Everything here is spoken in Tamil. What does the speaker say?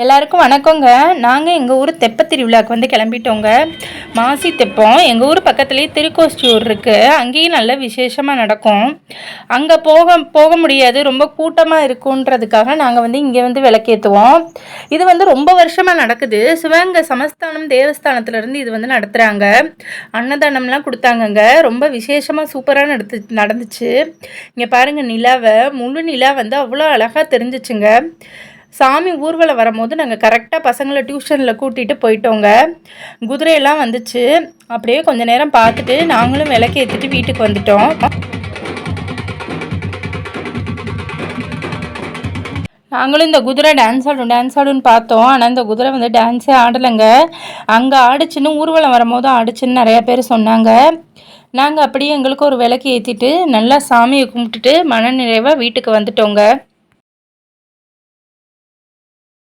எல்லாருக்கும் வணக்கங்க. நாங்கள் எங்கள் ஊர் தெப்பத் திருவிழாவுக்கு வந்து கிளம்பிட்டோங்க. மாசி தெப்பம் எங்கள் ஊர் பக்கத்துலேயே திருக்கோஷ்டியூர் இருக்குது. அங்கேயும் நல்ல விசேஷமாக நடக்கும். அங்கே போக முடியாது, ரொம்ப கூட்டமாக இருக்குன்றதுக்காக நாங்கள் வந்து இங்கே வந்து விளக்கேற்றுவோம். இது வந்து ரொம்ப வருஷமாக நடக்குது. சிவகங்கை சமஸ்தானம் தேவஸ்தானத்துலேருந்து இது வந்து நடத்துகிறாங்க. அன்னதானம்லாம் கொடுத்தாங்கங்க. ரொம்ப விசேஷமாக சூப்பராக நடந்துச்சு. இங்கே பாருங்கள், நிலாவை முழு நிலா வந்து அவ்வளோ அழகாக தெரிஞ்சிச்சுங்க. சாமி ஊர்வலம் வரும்போது நாங்கள் கரெக்டாக பசங்களை டியூஷனில் கூட்டிகிட்டு போயிட்டோங்க. குதிரையெல்லாம் வந்துச்சு. அப்படியே கொஞ்சம் நேரம் பார்த்துட்டு நாங்களும் விளக்கேற்றிட்டு வீட்டுக்கு வந்துட்டோம். நாங்களும் இந்த குதிரை டான்ஸ் ஆடுன்னு பார்த்தோம். ஆனால் இந்த குதிரை வந்து டான்ஸே ஆடலைங்க. அங்கே ஆடிச்சுன்னு ஊர்வலம் வரும்போது ஆடிச்சுன்னு நிறையா பேர் சொன்னாங்க. நாங்கள் அப்படியே எங்களுக்கு ஒரு விளக்கு ஏற்றிட்டு நல்லா சாமியை கும்பிட்டுட்டு மன நிறைவாக வீட்டுக்கு வந்துட்டோங்க.